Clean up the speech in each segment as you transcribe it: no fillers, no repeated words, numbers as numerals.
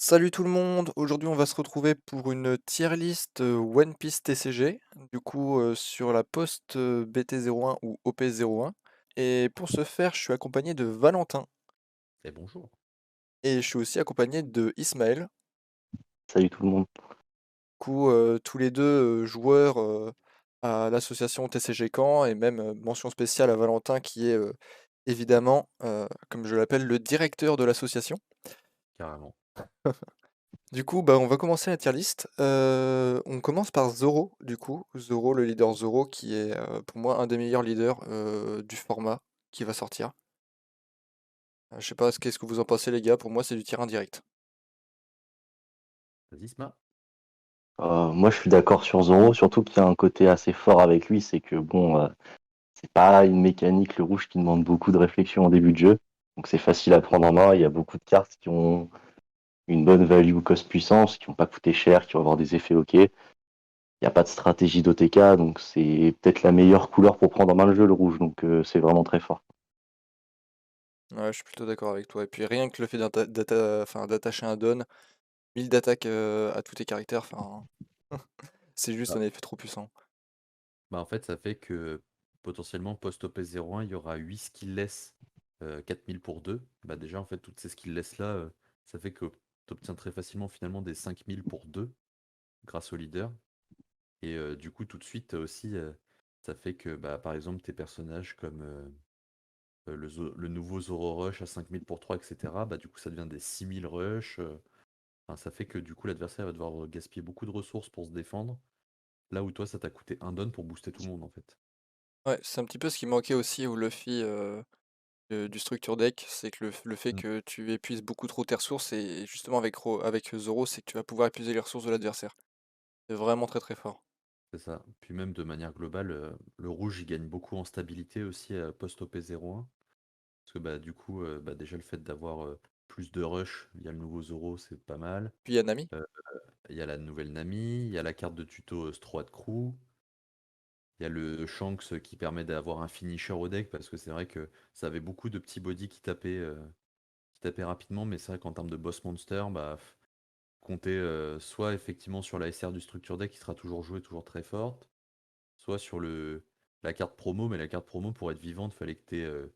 Salut tout le monde, aujourd'hui on va se retrouver pour une tier list One Piece TCG, du coup sur la poste BT01 ou OP01. Et pour ce faire, je suis accompagné de Valentin Et bonjour. et je suis aussi accompagné de Ismaël, Salut tout le monde. du coup tous les deux joueurs à l'association TCG Caen et même mention spéciale à Valentin qui est évidemment, comme je l'appelle, le directeur de l'association. Carrément. Du coup, bah, on va commencer la tier list. On commence par Zoro, du coup. Zoro, le leader Zoro, qui est pour moi un des meilleurs leaders du format qui va sortir. Je sais pas, qu'est-ce que vous en pensez, les gars? Pour moi, c'est du tir indirect. Vas-y, Sma. Moi, je suis d'accord sur Zoro, surtout qu'il y a un côté assez fort avec lui, c'est que bon, c'est pas une mécanique le rouge qui demande beaucoup de réflexion en début de jeu, donc c'est facile à prendre en main. Il y a beaucoup de cartes qui ont une bonne value cost puissance, qui vont pas coûter cher, qui vont avoir des effets OK. Il n'y a pas de stratégie d'OTK, donc c'est peut-être la meilleure couleur pour prendre en main le jeu, le rouge, donc c'est vraiment très fort. Ouais, je suis plutôt d'accord avec toi. Et puis rien que le fait enfin, d'attacher un don, 1000 d'attaque à tous tes caractères, enfin, c'est juste Ah. un effet trop puissant. Bah, en fait, ça fait que potentiellement, post-OP01, il y aura 8 skillless 4000 pour 2. Bah, déjà, en fait, toutes ces skillless-là, ça fait que tu obtiens très facilement finalement des 5000 pour 2 grâce au leader. Et du coup, tout de suite aussi, ça fait que, bah, par exemple, tes personnages comme le nouveau Zoro Rush à 5000 pour 3, etc., bah, du coup, ça devient des 6000 Rush. Enfin, ça fait que du coup, l'adversaire va devoir gaspiller beaucoup de ressources pour se défendre. Là où toi, ça t'a coûté un don pour booster tout le monde en fait. Ouais, c'est un petit peu ce qui manquait aussi au Luffy du structure deck, c'est que le fait Mm. que tu épuises beaucoup trop tes ressources, et justement avec Zoro, c'est que tu vas pouvoir épuiser les ressources de l'adversaire. C'est vraiment très très fort. C'est ça. Puis même de manière globale, le rouge il gagne beaucoup en stabilité aussi post-OP 01. Parce que bah, du coup, bah, déjà le fait d'avoir plus de rush via le nouveau Zoro, c'est pas mal. Puis il y a Nami. Euh, Il y a la nouvelle Nami, il y a la carte de tuto Stroad Crew, il y a le Shanks qui permet d'avoir un finisher au deck, parce que c'est vrai que ça avait beaucoup de petits bodies qui tapaient rapidement, mais c'est vrai qu'en termes de boss monster, bah, compter soit effectivement sur la SR du structure deck qui sera toujours jouée, toujours très forte, soit sur la carte promo, mais la carte promo pour être vivante, fallait que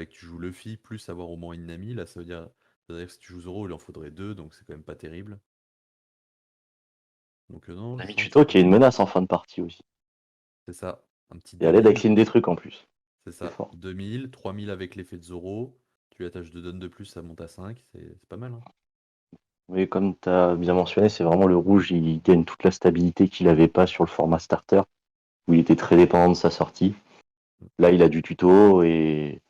tu joues Luffy plus avoir au moins une Nami. Là, ça veut dire que si tu joues Zoro, il en faudrait deux, donc c'est quand même pas terrible. Donc non, On a je mis pense que Tuto qui est une menace en fin de partie aussi. c'est ça. Un petit Et elle aide à 2000, clean des trucs en plus. c'est C'est ça. fort. 2000, 3000 avec l'effet de Zoro. Tu lui attaches 2 donnes de plus, ça monte à 5. C'est pas mal, hein. Oui, comme tu as bien mentionné, c'est vraiment le rouge, il gagne toute la stabilité qu'il n'avait pas sur le format starter, où il était très dépendant de sa sortie. Là, il a du tuto et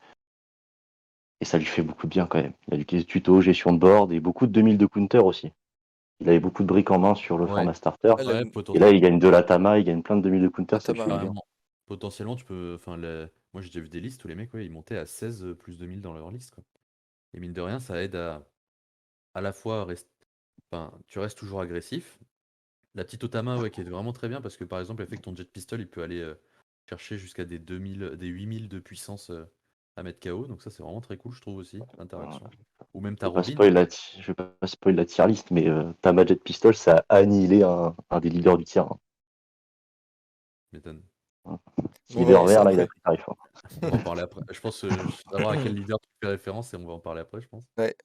ça lui fait beaucoup de bien quand même. Il a du tuto, gestion de board et beaucoup de 2000 de counter aussi. Il avait beaucoup de briques en main sur le Ouais, format starter. Ah, ouais, Et là, il gagne de la Tama, il gagne plein de 2000 de counter, la ça lui fait du bien. Tama. carrément. Potentiellement, tu peux. Enfin, moi j'ai déjà vu des listes où les mecs, ouais, ils montaient à 16 plus 2000 dans leur liste, quoi. Et mine de rien, ça aide à la fois enfin, tu restes toujours agressif. La petite Otama, ouais, qui est vraiment très bien parce que par exemple, elle fait que ton jet pistol, il peut aller chercher jusqu'à des 2000, des 8000 de puissance à mettre KO. Donc ça, c'est vraiment très cool, je trouve aussi, l'interaction. Ou même ta Robin. Je vais pas spoil la tier list, mais Tama Jet Pistol, ça a annihilé un des leaders du tiers. M'étonne. Ce Bon, on va leader voir ça vert, là, il a après. pris tarif fort. On va en parler après. Je pense savoir à quel leader tu fais référence et on va en parler après, je pense. Ouais.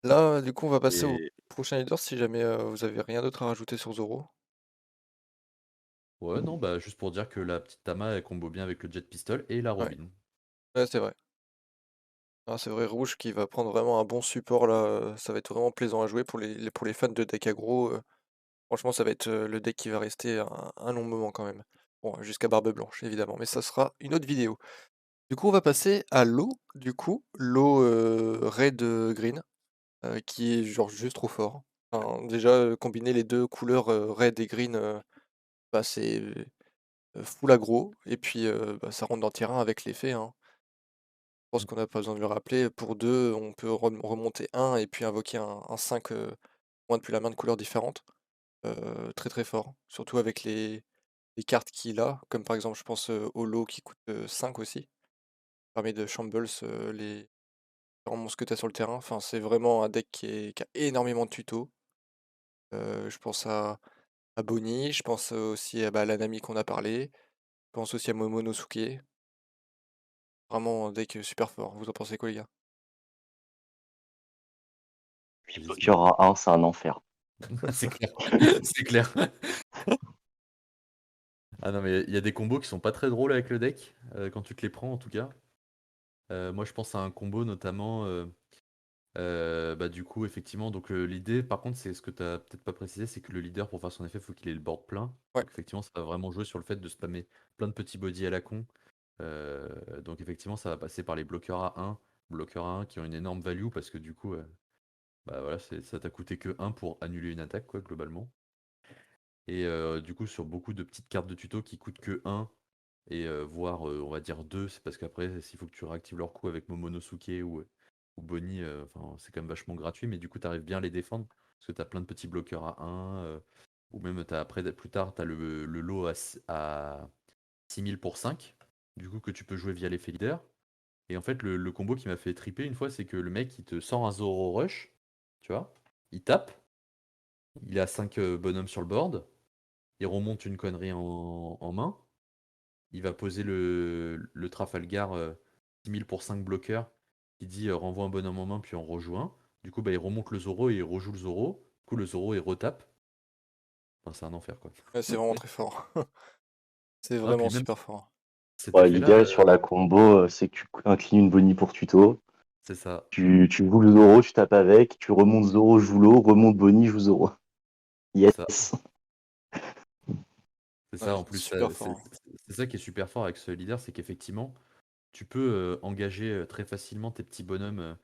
Là, du coup, on va passer au Et prochain leader si jamais vous avez rien d'autre à rajouter sur Zoro. ouais, non, bah juste pour dire que la petite Tama, elle combo bien avec le jet pistol et la Ouais, Robin. ouais, c'est vrai. Ah, c'est vrai, rouge qui va prendre vraiment un bon support là, ça va être vraiment plaisant à jouer pour les fans de deck aggro. Franchement, ça va être le deck qui va rester un long moment quand même. Bon, jusqu'à Barbe Blanche évidemment, mais ça sera une autre vidéo. Du coup, on va passer à l'eau, du coup, l'eau red green, qui est genre juste trop fort. Enfin, déjà, combiner les 2 couleurs, red et green, bah, c'est, full aggro et puis, bah, ça rentre dans le terrain avec l'effet, hein. Je pense Mm. qu'on n'a pas besoin de le rappeler. Pour 2, on peut remonter un et puis invoquer un 5 moins depuis la main de couleurs différentes. Très, très fort, surtout avec les cartes qu'il a, comme par exemple, je pense, au lot qui coûte, 5 aussi. Permet de shambles, les différents monstres que tu as sur le terrain. Enfin, c'est vraiment un deck qui a énormément de tutos. Je pense à Bonnie, je pense aussi à, bah, l'Anami qu'on a parlé, je pense aussi à Momonosuke. Vraiment un deck, super fort. Vous en pensez quoi les gars? Lui Vas-y, dis-moi. bloqueur à 1, c'est un enfer. C'est clair, c'est clair. Ah non, mais il y a des combos qui sont pas très drôles avec le deck, quand tu te les prends en tout cas. Moi je pense à un combo notamment, bah, du coup effectivement donc l'idée par contre c'est ce que tu as peut-être pas précisé, c'est que le leader pour faire son effet, faut qu'il ait le board plein. Ouais, Donc effectivement ça va vraiment jouer sur le fait de spammer plein de petits bodies à la con. Donc effectivement ça va passer par les bloqueurs à 1 qui ont une énorme value parce que du coup, bah, voilà, ça t'a coûté que 1 pour annuler une attaque quoi globalement. Et du coup sur beaucoup de petites cartes de tuto qui coûtent que 1 et voire, on va dire 2, c'est parce qu'après s'il faut que tu réactives leur coup avec Momonosuke ou Bonnie, enfin c'est quand même vachement gratuit, mais du coup tu arrives bien à les défendre, parce que tu as plein de petits bloqueurs à 1, ou même après plus tard tu as le lot à 6000 pour 5, du coup que tu peux jouer via l'effet leader. Et en fait le combo qui m'a fait triper une fois, c'est que le mec il te sort un Zoro Rush, tu vois? Il tape, il a 5 bonhommes sur le board, il remonte une connerie en main. Il va poser le Trafalgar 6000 pour 5 bloqueurs qui dit renvoie un bonhomme en main puis en rejoue un. Du coup, bah, il remonte le Zoro et il rejoue le Zoro. Du coup, le Zoro il retape. Enfin, c'est un enfer quoi. ouais, c'est vraiment très fort. C'est Non, vraiment puis même super fort. cet Ouais, effet-là, l'idéal sur la combo, c'est que tu inclines une Bonnie pour tuto. c'est ça. Tu joues le Zoro, tu tapes avec, tu remontes Zoro, joue l'eau, remonte Bonnie, joue Zoro. C'est Yes. ça. C'est Ouais, ça, en plus, super fort. c'est ça qui est super fort avec ce leader, c'est qu'effectivement, tu peux engager très facilement tes petits bonhommes.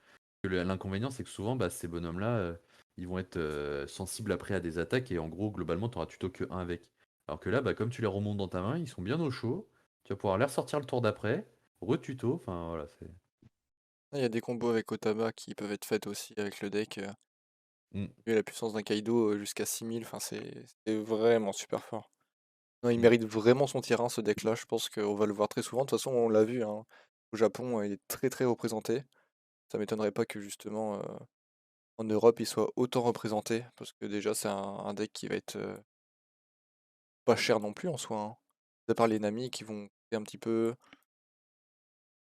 Que l'inconvénient, c'est que souvent, bah, ces bonhommes-là, ils vont être sensibles après à des attaques et en gros, globalement, tu auras tuto que un avec. Alors que là, bah, comme tu les remontes dans ta main, ils sont bien au chaud. Tu vas pouvoir les ressortir le tour d'après, retuto. Enfin, voilà, c'est. Il y a des combos avec Otama qui peuvent être faites aussi avec le deck, Mm, et la puissance d'un Kaido, jusqu'à 6000, enfin c'est vraiment super fort. Non, il mm. mérite vraiment son tier 1 ce deck-là, je pense qu'on va le voir très souvent. De toute façon, on l'a vu, hein, au Japon, il est très, très représenté. Ça m'étonnerait pas que justement, en Europe, il soit autant représenté parce que déjà c'est un deck qui va être, pas cher non plus en soi, hein. À part les Nami qui vont coûter un petit peu,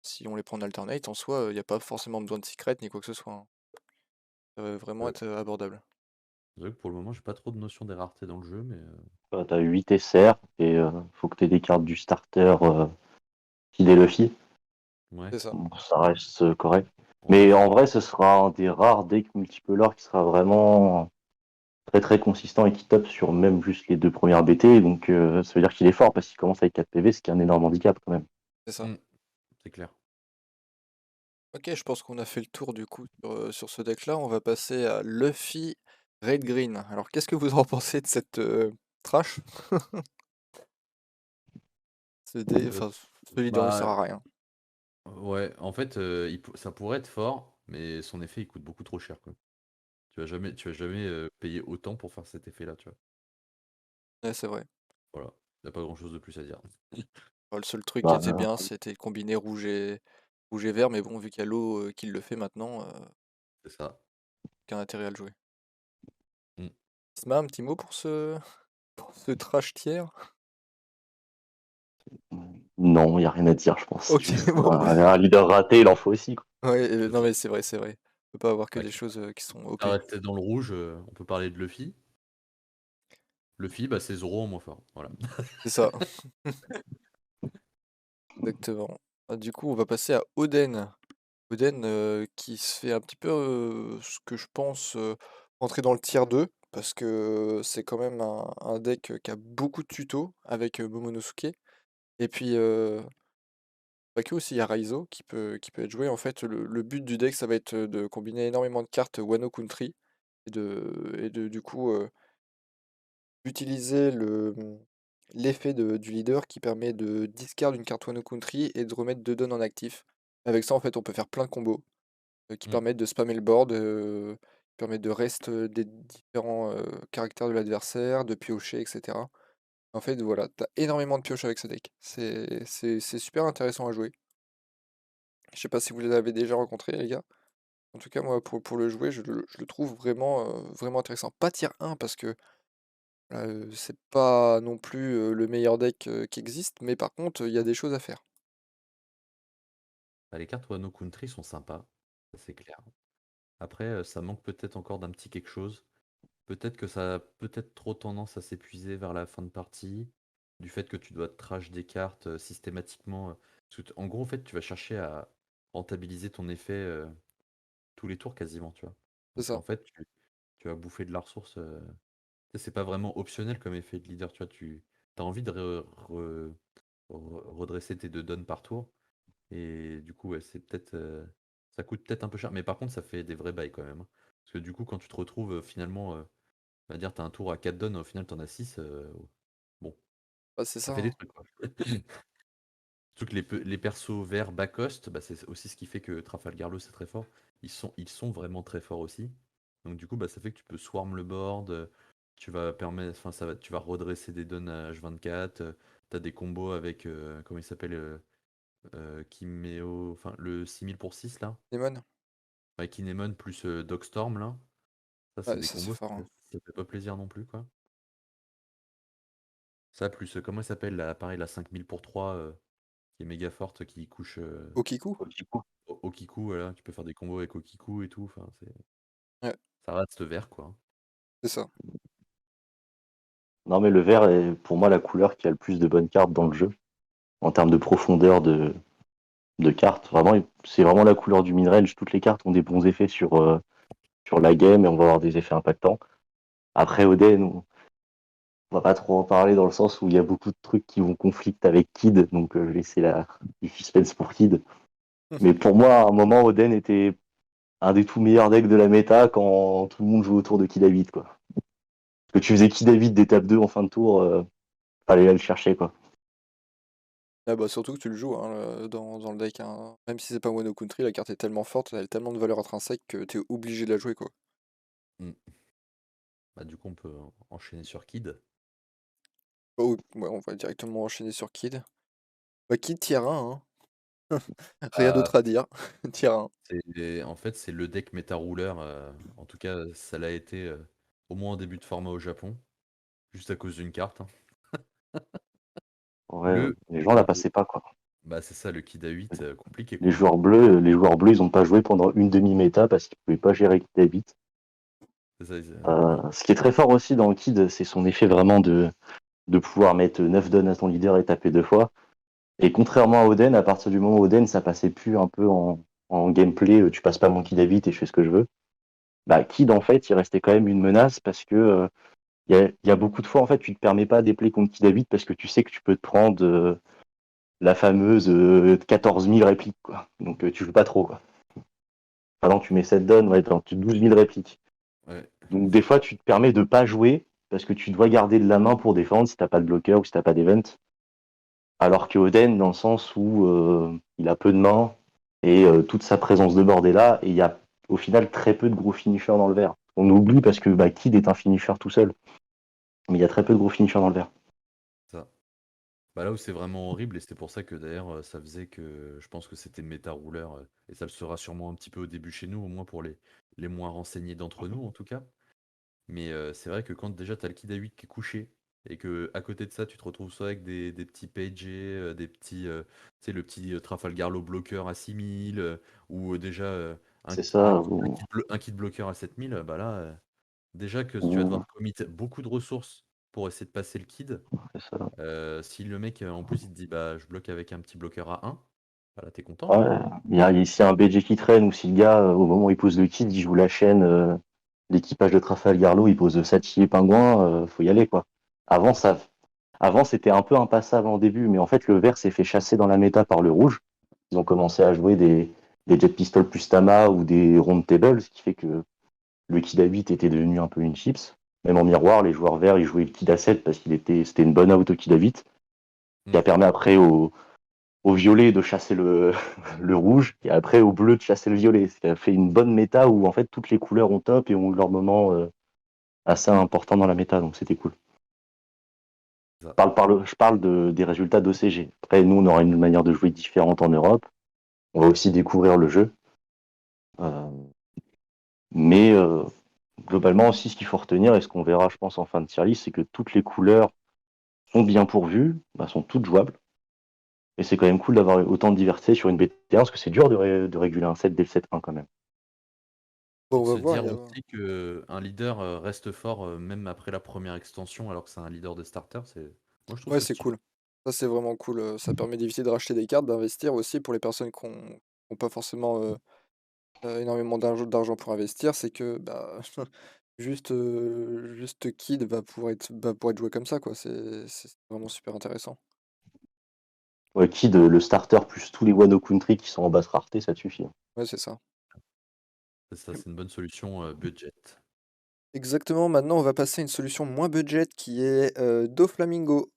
si on les prend en alternate, en soi, il y a pas forcément besoin de secret ni quoi que ce soit, hein. Ça va vraiment Euh, être, abordable. c'est vrai que pour le moment, j'ai pas trop de notion des raretés dans le jeu, mais T'as 8 SR et faut que t'aies des cartes du starter qui des Luffy. ouais, C'est ça. Bon, ça reste correct. ouais, Mais c'est en vrai. vrai, ce sera un des rares decks multicolores qui sera vraiment très très consistant et qui tape sur même juste les deux premières BT. Donc ça veut dire qu'il est fort parce qu'il commence avec 4 PV, ce qui est un énorme handicap quand même. C'est ça. Mm, c'est clair. OK, je pense qu'on a fait le tour du coup sur ce deck-là. On va passer à Luffy Red Green. Alors qu'est-ce que vous en pensez de cette, trash? Euh, Ce leader ne sert bah, à rien. ouais, en fait, ça pourrait être fort, mais son effet, il coûte beaucoup trop cher, quoi. Tu vas jamais payer autant pour faire cet effet-là, tu vois. Ouais, c'est vrai. Voilà, y a pas grand-chose de plus à dire. Bah, le seul truc qui Bah, était bien, c'était de combiner rouge et vert, mais bon, vu qu'il y a l'eau, qui le fait maintenant, C'est ça. aucun intérêt à le jouer. Mm. Isma, un petit mot pour ce pour ce trash tiers? non, il n'y a rien à dire, je pense. OK, Juste bon, un leader raté, il en faut aussi, quoi. ouais, C'est non, ça. mais c'est vrai, c'est vrai. On peut pas avoir que Bah, des choses, qui sont quitte OP. à rester dans le rouge, on peut parler de Luffy. Luffy, bah, c'est Zoro en moins fort. Voilà. C'est ça, exactement. Ah, du coup, on va passer à Oden. Oden, qui se fait un petit peu, ce que je pense, rentrer dans le tier 2 parce que c'est quand même un deck, qui a beaucoup de tutos avec, Momonosuke et puis, pas que aussi, il y a Raizo qui peut être joué. En fait, le but du deck, ça va être, de combiner énormément de cartes Wano Country et du coup, utiliser l'effet du leader qui permet de discard une carte Wano Country et de remettre 2 dons en actif. Avec ça, en fait, on peut faire plein de combos. Qui Mm. permettent de spammer le board, qui permettent de rest, des différents, caractères de l'adversaire, de piocher et cetera. En fait, voilà, tu as énormément de pioches avec ce deck. C'est super intéressant à jouer. Je sais pas si vous les avez déjà rencontrés les gars? En tout cas, moi, pour le jouer, je le trouve vraiment intéressant. Pas tier 1 parce que, c'est pas non plus, le meilleur deck, qui existe, mais par contre, il y a des choses à faire. Bah, les cartes Wano Country sont sympas, ça c'est clair. Après, ça manque peut-être encore d'un petit quelque chose. Peut-être que ça a peut-être trop tendance à s'épuiser vers la fin de partie, du fait que tu dois trash des cartes systématiquement. En gros, en fait, tu vas chercher à rentabiliser ton effet tous les tours quasiment, tu vois. C'est Donc ça. en fait, tu vas bouffer de la ressource. Tu sais, c'est pas vraiment optionnel comme effet de leader, tu vois. Tu as envie de redresser tes 2 dons par tour. Et du coup, ouais, c'est peut-être, ça coûte peut-être un peu cher. Mais par contre, ça fait des vrais bails quand même, hein. Parce que du coup, quand tu te retrouves finalement, on va dire, tu as un tour à 4 dons, au final, tu en as 6. Bon, Bah, c'est ça ça, fait des hein. trucs, quoi. Surtout que les persos verts bas cost, bah, c'est aussi ce qui fait que Trafalgar c'est très fort. Ils sont vraiment très forts aussi. Donc du coup, bah, ça fait que tu peux swarm le board, tu vas permettre, enfin, tu vas redresser des dons à H24, tu as des combos avec, comment il s'appelle, Kimeo, enfin, le 6000 pour 6 là, Lemon? avec Kinemon plus Dogstorm là. Ça, c'est Ouais, des ça, c'est combos, fort, hein. ça fait pas plaisir non plus, quoi. Ça, plus, comment il s'appelle, là, pareil, la 5000 pour 3, qui est méga forte, qui couche Okiku? Okiku. Okiku, voilà, tu peux faire des combos avec Okiku et tout, enfin, Ouais, ça reste vert, quoi. c'est ça. Non, mais le vert est pour moi la couleur qui a le plus de bonnes cartes dans le jeu, en termes de profondeur de cartes. Vraiment, c'est vraiment la couleur du mid-range. Toutes les cartes ont des bons effets sur la game et on va avoir des effets impactants. Après, Oden, on va pas trop en parler dans le sens où il y a beaucoup de trucs qui vont conflicter avec Kid, donc je vais laisser du suspense pour Kid. Mais pour moi, à un moment, Oden était un des tout meilleurs decks de la méta quand tout le monde joue autour de Kid David, quoi. Que tu faisais Kid David d'étape 2 en fin de tour, fallait aller le chercher, quoi. Ah bah, surtout que tu le joues, hein, dans le deck, hein. Même si c'est pas Wano Country, la carte est tellement forte, elle a tellement de valeur intrinsèque que tu es obligé de la jouer, quoi. Mm. Bah, du coup, on peut enchaîner sur Kid. Oh, ouais, on va directement enchaîner sur Kid. Bah, Kid tier 1, hein. Rien Ah, d'autre à dire. Tier 1. en fait, c'est le deck méta rouleur. En tout cas, ça l'a été au moins en début de format au Japon, juste à cause d'une carte, hein. Ouais, Le, les gens la passaient pas, quoi. Bah, c'est ça, le Kid à 8, compliqué, Les quoi. joueurs bleus, ils ont pas joué pendant une demi-méta parce qu'ils pouvaient pas gérer Kid David. C'est ça, Ce qui est très fort aussi dans Kid, c'est son effet vraiment de pouvoir mettre 9 dons à ton leader et taper 2 fois. Et contrairement à Oden, à partir du moment où Oden, ça passait plus un peu en gameplay, tu passes pas mon Kid à vite et je fais ce que je veux. Bah, Kid, en fait, il restait quand même une menace parce que il y a beaucoup de fois, en fait, tu te permets pas d'éplay contre Kid à vite parce que tu sais que tu peux te prendre la fameuse 14 000 répliques, quoi. Donc, tu joues pas trop, quoi. Pendant que tu mets 7 dons, ouais, pendant 12 000 répliques. ouais. Donc, des fois, tu te permets de pas jouer parce que tu dois garder de la main pour défendre si t'as pas de bloqueur ou si t'as pas d'event. Alors que Oden, dans le sens où il a peu de mains et toute sa présence de board est là, et il y a au final très peu de gros finishers dans le vert. On oublie parce que Kid est un finisher tout seul, mais il y a très peu de gros finishers dans le vert. Ça. Bah, là où c'est vraiment horrible, et c'est pour ça que d'ailleurs ça faisait que je pense que c'était méta rouleur, et ça le sera sûrement un petit peu au début chez nous, au moins pour les moins renseignés d'entre nous en tout cas. Mais c'est vrai que quand déjà tu as le Kid à 8 qui est couché, et que à côté de ça tu te retrouves soit avec des petits PG, des petits, tu sais, le petit Trafalgar Law bloqueur à 6000, ou déjà C'est ça, un kit bloqueur à 7000, bah là, déjà que tu vas ou- devoir commit beaucoup de ressources pour essayer de passer le Kid. c'est ça. Si le mec, en plus, il te dit, bah, je bloque avec un petit bloqueur à 1, bah là, t'es content, Ouais, quoi. il y a ici un BG qui traîne ou si le gars, au moment où il pose le kid, il joue la chaîne, l'équipage de Trafalgar Law, il pose Sachi et Pingouin, faut y aller, quoi. Avant, ça, avant, c'était un peu impassable en début, mais en fait, le vert s'est fait chasser dans la méta par le rouge. Ils ont commencé à jouer des Jet Pistol plus Tama ou des Round Table, ce qui fait que le Kid à 8 était devenu un peu une chips. Même en miroir, les joueurs verts, ils jouaient le Kid à 7 parce c'était une bonne out au Kid à 8, Hmm, qui a permis après au violet de chasser le rouge, et après au bleu de chasser le violet. Ce qui a fait une bonne méta où en fait toutes les couleurs ont top et ont eu leur moment assez important dans la méta, donc c'était cool. c'est ça. Je parle des résultats d'OCG. Après, nous, on aura une manière de jouer différente en Europe. On va aussi découvrir le jeu. Euh, Mais globalement aussi, ce qu'il faut retenir, et ce qu'on verra, je pense, en fin de tier list, c'est que toutes les couleurs sont bien pourvues, sont toutes jouables. Et c'est quand même cool d'avoir autant de diversité sur une BT1, parce que c'est dur de réguler un set dès le set 1 quand même. Bon, Et on de va se voir, dire aussi qu'un leader reste fort même après la première extension, alors que c'est un leader de starter, moi je trouve ouais, ça c'est stylé. cool. Ça, c'est vraiment cool, ça permet d'éviter de racheter des cartes, d'investir aussi pour les personnes qui ont pas forcément, énormément d'argent pour investir. C'est que, bah, juste Kid va pouvoir être joué comme ça, quoi. C'est vraiment super intéressant. Ouais, Kid, le starter plus tous les Wano Country qui sont en basse rareté, ça te suffit. Ouais, c'est ça. C'est ça, c'est une bonne solution budget. Exactement, maintenant on va passer à une solution moins budget qui est, Doflamingo.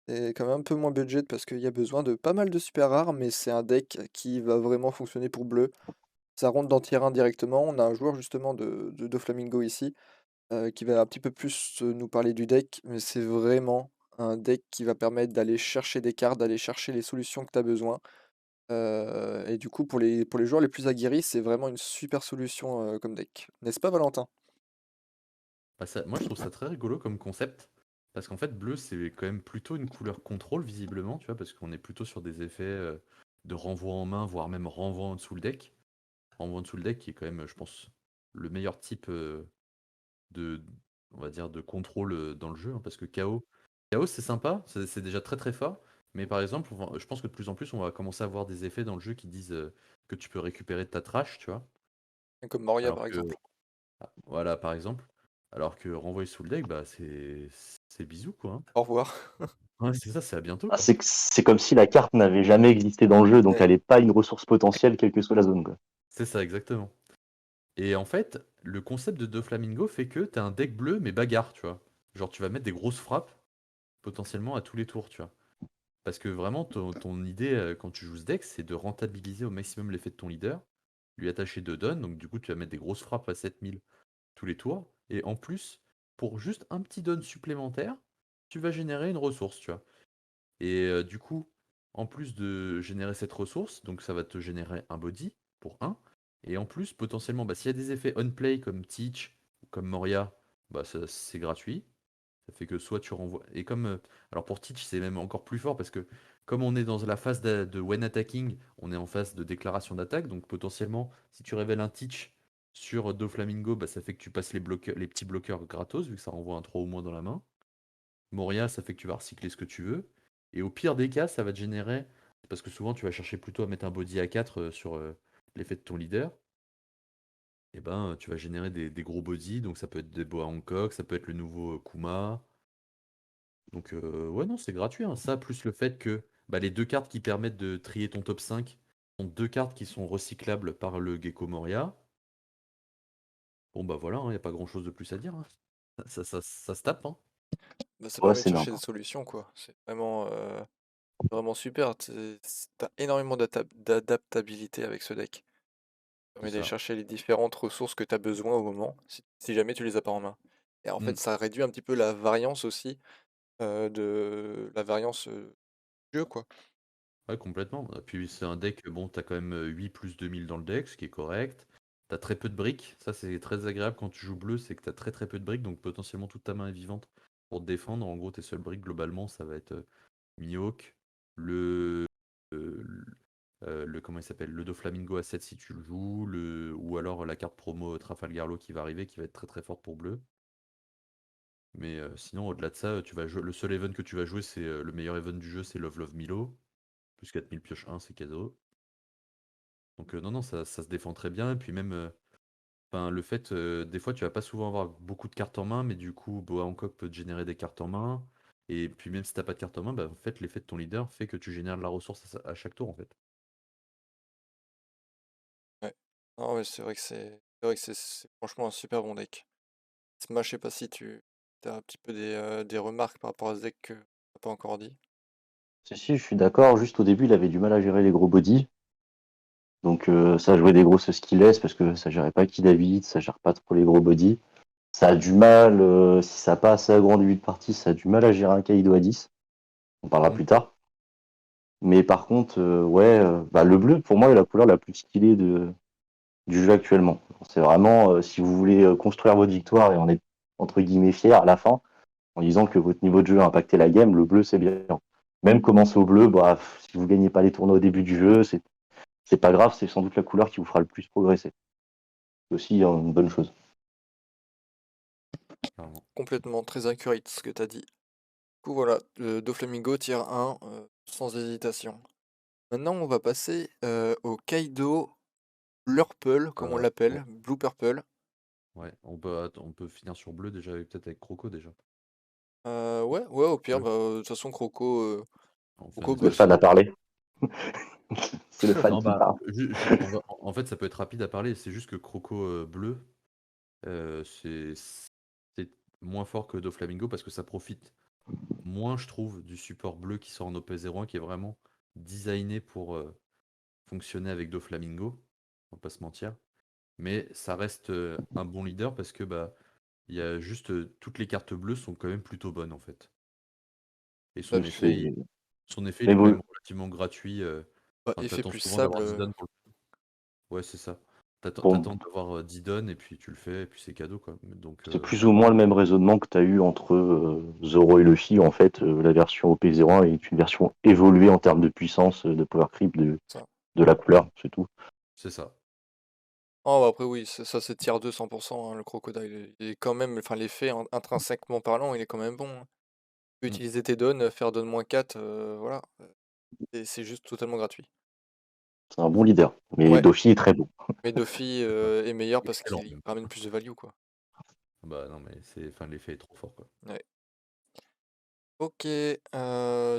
C'est quand même un peu moins budget parce qu'il y a besoin de pas mal de super rares, mais c'est un deck qui va vraiment fonctionner pour bleu. Ça rentre dans tier 1 directement. On a un joueur justement de Doflamingo ici, qui va un petit peu plus, nous parler du deck, mais c'est vraiment un deck qui va permettre d'aller chercher des cartes, d'aller chercher les solutions que tu as besoin. Et du coup pour les joueurs les plus aguerris, c'est vraiment une super solution, comme deck. N'est-ce pas Valentin? Bah, moi je trouve ça très rigolo comme concept, parce qu'en fait bleu c'est quand même plutôt une couleur contrôle visiblement, tu vois, parce qu'on est plutôt sur des effets de renvoi en main, voire même renvoi en dessous le deck. Renvoi en dessous le deck qui est quand même, je pense, le meilleur type de, on va dire, de contrôle dans le jeu, hein, parce que KO c'est sympa, c'est déjà très très fort, mais par exemple, je pense que de plus en plus on va commencer à avoir des effets dans le jeu qui disent que tu peux récupérer de ta trash, tu vois, Comme Moria alors par que, exemple. voilà, par exemple, alors que renvoyer sous le deck, bah c'est bisous, quoi, hein. Au revoir. Ouais, c'est ça, c'est à bientôt, Ah, quoi. c'est comme si la carte n'avait jamais existé dans le jeu, donc Ouais, elle n'est pas une ressource potentielle, quelle que soit la zone, quoi. C'est ça, exactement. Et en fait, le concept de Doflamingo fait que t'as un deck bleu, mais bagarre, tu vois. Genre, tu vas mettre des grosses frappes, potentiellement à tous les tours, tu vois. Parce que vraiment, ton idée quand tu joues ce deck, c'est de rentabiliser au maximum l'effet de ton leader, lui attacher 2 dons, donc du coup, tu vas mettre des grosses frappes à 7000 tous les tours. Et en plus, pour juste un petit don supplémentaire, tu vas générer une ressource, tu vois. Et du coup, en plus de générer cette ressource, donc ça va te générer un body pour un. Et en plus, potentiellement, bah, s'il y a des effets on-play comme Teach ou comme Moria, bah, c'est gratuit. Ça fait que soit tu renvoies. Et comme. Alors pour Teach, c'est même encore plus fort parce que comme on est dans la phase de when attacking, on est en phase de déclaration d'attaque. Donc potentiellement, si tu révèles un Teach sur Doflamingo, bah, ça fait que tu passes les petits bloqueurs gratos, vu que ça renvoie un 3 ou moins dans la main. Moria, ça fait que tu vas recycler ce que tu veux. Et au pire des cas, ça va te générer. Parce que souvent, tu vas chercher plutôt à mettre un body à 4 sur l'effet de ton leader. Et ben, tu vas générer des gros bodies. Donc, ça peut être des Boa Hancock, ça peut être le nouveau Kuma. Donc, ouais, non, c'est gratuit, hein. Ça, plus le fait que bah, les deux cartes qui permettent de trier ton top 5 sont deux cartes qui sont recyclables par le Gecko Moria. Bon, bah voilà, il n'y a pas grand-chose de plus à dire, hein. Ça se tape, hein. bah, ça Ouais, permet de c'est chercher énorme. des solutions, quoi. C'est vraiment super. Tu énormément d'adaptabilité avec ce deck. Ça C'est permet d'aller ça. chercher les différentes ressources que tu as besoin au moment, si jamais tu les as pas en main. Et en Mm. fait, ça réduit un petit peu la variance aussi, de la variance, du jeu, quoi. Ouais, complètement. Et puis c'est un deck, bon, t'as quand même 8 plus 2000 dans le deck, ce qui est correct. T'as très peu de briques, ça c'est très agréable quand tu joues bleu, c'est que t'as très très peu de briques, donc potentiellement toute ta main est vivante pour te défendre. En gros, tes seules briques globalement, ça va être Mihawk, le, euh, comment il s'appelle, le Doflamingo à 7 si tu le joues, ou alors la carte promo Trafalgar Law qui va arriver, qui va être très très forte pour bleu. Mais sinon, au-delà de ça, tu vas jouer, le seul event que tu vas jouer, c'est le meilleur event du jeu, c'est Love Love Milo. Plus 4000 pioche 1, c'est cadeau. Donc non, non, ça se défend très bien. Et puis même, enfin, le fait, des fois, tu vas pas souvent avoir beaucoup de cartes en main, mais du coup, Boa Hancock peut te générer des cartes en main. Et puis même si t'as pas de cartes en main, bah, en fait, l'effet de ton leader fait que tu génères de la ressource à chaque tour, en fait. Ouais. Non, mais c'est franchement un super bon deck. Smash, je sais pas si tu as un petit peu des remarques par rapport à ce deck que tu pas encore dit? Si, je suis d'accord. Juste au début, il avait du mal à gérer les gros bodies. Donc ça jouait des grosses skilless parce que ça gérait pas qui David, ça gère pas trop les gros bodies. Ça a du mal, si ça n'a pas assez grand début de partie, ça a du mal à gérer un Kaido à 10. On parlera Mm. plus tard. Mais par contre, ouais, bah, le bleu, pour moi, est la couleur la plus skillée du jeu actuellement. C'est vraiment, si vous voulez construire votre victoire et en être entre guillemets fier à la fin, en disant que votre niveau de jeu a impacté la game, le bleu c'est bien. Même commencer au bleu, bah, si vous gagnez pas les tournois au début du jeu, c'est pas grave, c'est sans doute la couleur qui vous fera le plus progresser. C'est aussi une bonne chose. Clairement. Complètement, très accurate ce que tu as dit. Du coup, voilà, le Doflamingo tier 1, sans hésitation. Maintenant, on va passer au Kaido Blurple, comme on Ouais, l'appelle, Blue Purple. ouais. On peut finir sur bleu déjà, peut-être avec Croco déjà. Ouais, ouais, au pire, Bleu. bah, de toute façon, Croco, On fait un Croco, Le bah, débrief. fan a parlé. C'est le fan Non, qui bah, parle. en fait, ça peut être rapide à parler. C'est juste que Croco bleu, c'est moins fort que Doflamingo parce que ça profite moins, je trouve, du support bleu qui sort en OP01 qui est vraiment designé pour fonctionner avec Doflamingo. On va pas se mentir. Mais ça reste un bon leader parce que bah il y a juste toutes les cartes bleues sont quand même plutôt bonnes en fait. Et bah, son effet il Mais est quand bon, même relativement gratuit. bah, Enfin, effet t'attends plus souvent sable, d'avoir 10 dons pour le. Ouais, c'est ça. bon, T'attends d'avoir 10 dons et puis tu le fais et puis c'est cadeau quoi. Donc c'est plus ou moins le même raisonnement que tu as eu entre Zoro et Luffy. En fait, la version OP01 est une version évoluée en termes de puissance, de power creep, ça. de la couleur, c'est tout. c'est ça. Oh, bah, après, oui, ça, c'est tier 2 100%, hein, le Crocodile. Il est quand même, enfin, l'effet, intrinsèquement parlant, il est quand même bon, hein. Tu peux Mm. utiliser tes dons, faire don -4, voilà. Et c'est juste totalement gratuit. C'est un bon leader. Mais Ouais, Dofi est très bon. mais Dofi Ouais. est meilleur parce Excellent qu'il même. ramène plus de value, quoi. Bah non mais enfin l'effet est trop fort quoi. Ouais. Ok,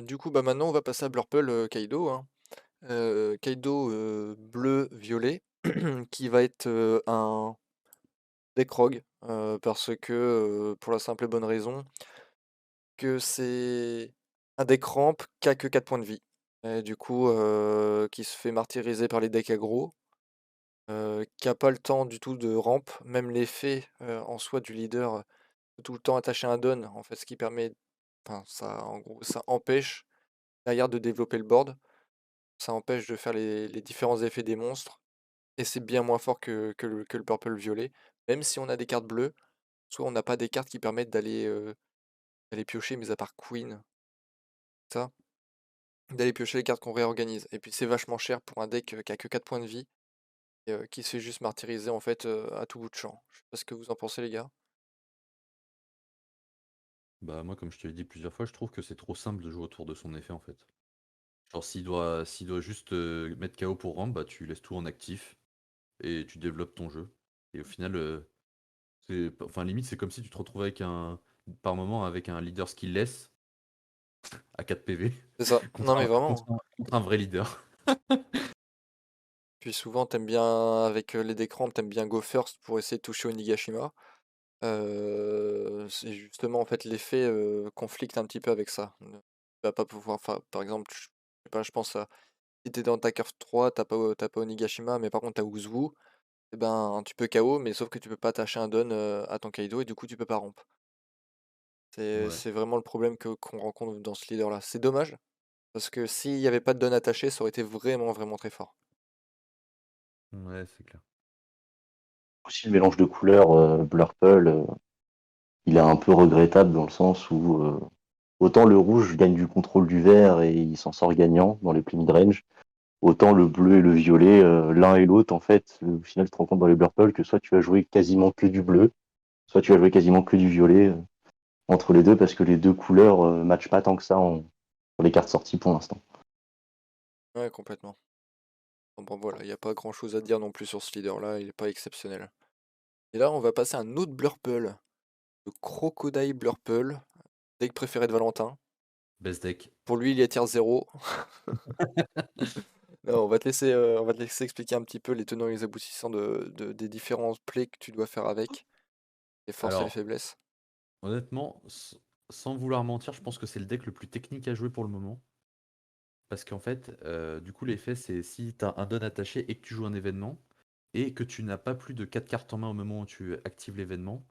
du coup, bah maintenant, on va passer à Blurple Kaido, hein. Kaido bleu-violet, qui va être un deck rogue, parce que pour la simple et bonne raison que c'est un deck ramp qui a que 4 points de vie. Et du coup, qui se fait martyriser par les decks aggro, qui a pas le temps du tout de ramp, même l'effet en soi du leader, tout le temps attaché à un don, en fait, ce qui permet, enfin, ça, en gros, ça empêche derrière de développer le board, ça empêche de faire les différents effets des monstres, et c'est bien moins fort que le purple violet. Même si on a des cartes bleues, soit on n'a pas des cartes qui permettent d'aller piocher, mis à part Queen, ça, d'aller piocher les cartes qu'on réorganise. Et puis c'est vachement cher pour un deck qui a que 4 points de vie, et qui se fait juste martyriser en fait à tout bout de champ. Je sais pas ce que vous en pensez, les gars. Bah moi comme je te l'ai dit plusieurs fois, je trouve que c'est trop simple de jouer autour de son effet en fait. Genre s'il doit juste mettre KO pour ramp, bah tu laisses tout en actif et tu développes ton jeu. Et au final, enfin limite c'est comme si tu te retrouvais avec par moment avec un leader skillless à 4 PV C'est ça. Non mais vraiment, hein. contre un vrai leader. Puis souvent t'aimes bien, avec les decks ramp, t'aimes bien go first pour essayer de toucher Onigashima. C'est justement en fait l'effet conflicte un petit peu avec ça. Tu vas pas pouvoir, enfin, par exemple, je sais pas, je pense à si t'es dans ta curve 3, t'as pas Onigashima, mais par contre t'as Uzwu, et ben tu peux KO, mais sauf que tu peux pas attacher un don à ton Kaido et du coup tu peux pas ramp. Ouais, C'est vraiment le problème qu'on rencontre dans ce leader-là. C'est dommage, parce que s'il y avait pas de don attaché, ça aurait été vraiment, vraiment très fort. ouais, c'est clair. Aussi, le mélange de couleurs Blurple, il est un peu regrettable dans le sens où autant le rouge gagne du contrôle du vert et il s'en sort gagnant dans les plus mid-range, autant le bleu et le violet, l'un et l'autre, en fait, au final, tu te rends compte dans les Blurple que soit tu vas jouer quasiment que du bleu, soit tu vas jouer quasiment que du violet entre les deux parce que les deux couleurs matchent pas tant que ça sur les cartes sorties pour l'instant. Ouais, complètement. Bon voilà, il n'y a pas grand-chose à dire non plus sur ce leader-là, il est pas exceptionnel. Et là, on va passer à un autre Blurple, le Crocodile Blurple, deck préféré de Valentin. Best deck. Pour lui, il est tier 0. Non, on va te laisser expliquer un petit peu les tenants et les aboutissants des différents plays que tu dois faire avec, les forces et les Alors, faiblesses. honnêtement, sans vouloir mentir, je pense que c'est le deck le plus technique à jouer pour le moment. Parce qu'en fait, du coup, l'effet, c'est si tu as un don attaché et que tu joues un événement, et que tu n'as pas plus de 4 cartes en main au moment où tu actives l'événement,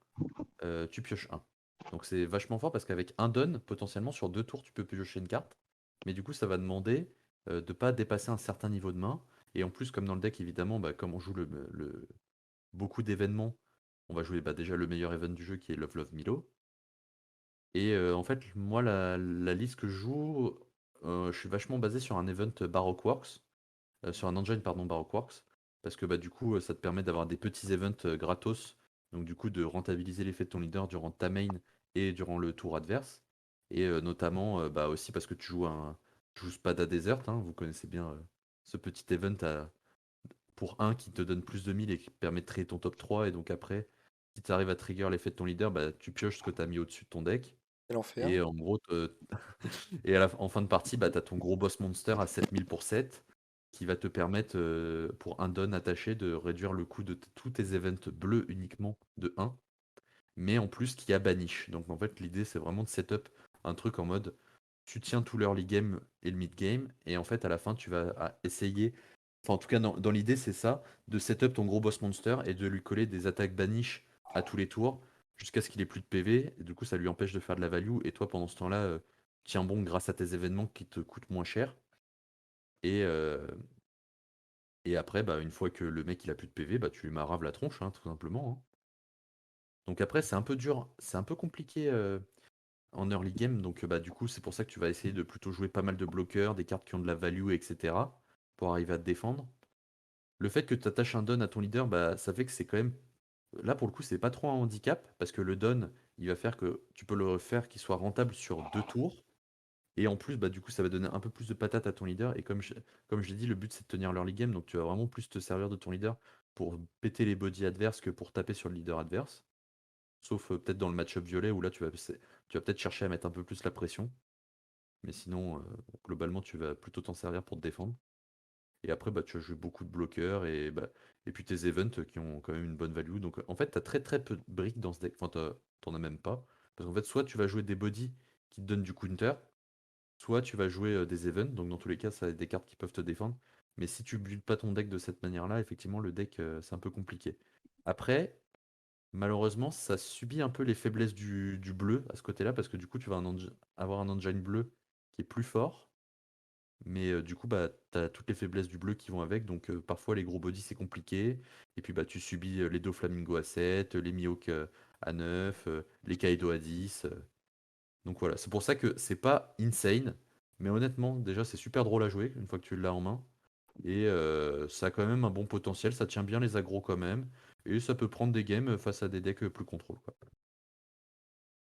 tu pioches un. Donc c'est vachement fort parce qu'avec un don, potentiellement sur 2 tours, tu peux piocher une carte. Mais du coup, ça va demander de pas dépasser un certain niveau de main. Et en plus, comme dans le deck, évidemment, bah, comme on joue beaucoup d'événements, on va jouer déjà le meilleur event du jeu qui est Love Love Milo. Et en fait, moi, la liste que je joue, je suis vachement basé sur un event Baroque Works, sur un engine, pardon, Baroque Works, parce que bah, du coup, ça te permet d'avoir des petits events gratos, donc du coup, de rentabiliser l'effet de ton leader durant ta main et durant le tour adverse. Et notamment, bah, aussi parce que tu joues Spada Desert, hein, vous connaissez bien ce petit event pour un qui te donne plus de 1000 et qui te permet de créer ton top 3. Et donc après, si tu arrives à trigger l'effet de ton leader, bah, tu pioches ce que tu as mis au-dessus de ton deck. Quel enfer. Et en gros, et en fin de partie, bah, tu as ton gros boss monster à 7000 pour 7 qui va te permettre, pour un don attaché, de réduire le coût de tous tes events bleus uniquement de 1, mais en plus qui a banish. Donc en fait, l'idée, c'est vraiment de setup un truc en mode tu tiens tout l'early game et le mid game, et en fait, à la fin, tu vas essayer. Enfin, en tout cas, dans l'idée, c'est ça, de setup ton gros boss monster et de lui coller des attaques banish à tous les tours jusqu'à ce qu'il ait plus de PV. Et du coup, ça lui empêche de faire de la value. Et toi, pendant ce temps-là, tiens bon grâce à tes événements qui te coûtent moins cher. Et, et après, bah, une fois que le mec il a plus de PV, bah, tu lui maraves la tronche, hein, tout simplement, hein. Donc après, c'est un peu dur, c'est un peu compliqué en early game. Donc bah, du coup, c'est pour ça que tu vas essayer de plutôt jouer pas mal de bloqueurs, des cartes qui ont de la value, etc. pour arriver à te défendre. Le fait que tu attaches un don à ton leader, bah, ça fait que c'est quand même. Là, pour le coup, c'est pas trop un handicap, parce que le don, il va faire que tu peux le faire qu'il soit rentable sur 2 tours. Et en plus, bah, du coup, ça va donner un peu plus de patate à ton leader. Et comme je l'ai dit, le but, c'est de tenir l'early game. Donc, tu vas vraiment plus te servir de ton leader pour péter les bodies adverses que pour taper sur le leader adverse. Sauf peut-être dans le match-up violet, où là, tu vas peut-être chercher à mettre un peu plus la pression. Mais sinon, globalement, tu vas plutôt t'en servir pour te défendre. Et après, bah, tu vas jouer beaucoup de bloqueurs et puis tes events qui ont quand même une bonne value. Donc en fait, tu as très très peu de briques dans ce deck. Enfin, t'en as même pas. Parce qu'en fait, soit tu vas jouer des bodies qui te donnent du counter, soit tu vas jouer des events. Donc dans tous les cas, ça a des cartes qui peuvent te défendre. Mais si tu builds pas ton deck de cette manière-là, effectivement, le deck, c'est un peu compliqué. Après, malheureusement, ça subit un peu les faiblesses du bleu à ce côté-là, parce que du coup, tu vas avoir un engine bleu qui est plus fort. Mais du coup, bah, tu as toutes les faiblesses du bleu qui vont avec. Donc parfois, les gros bodies, c'est compliqué. Et puis, bah, tu subis les Doflamingo à 7, les Mihawk à 9, les Kaido à 10. Donc voilà, c'est pour ça que c'est pas insane. Mais honnêtement, déjà, c'est super drôle à jouer une fois que tu l'as en main. Et ça a quand même un bon potentiel. Ça tient bien les aggros quand même. Et ça peut prendre des games face à des decks plus contrôle, quoi.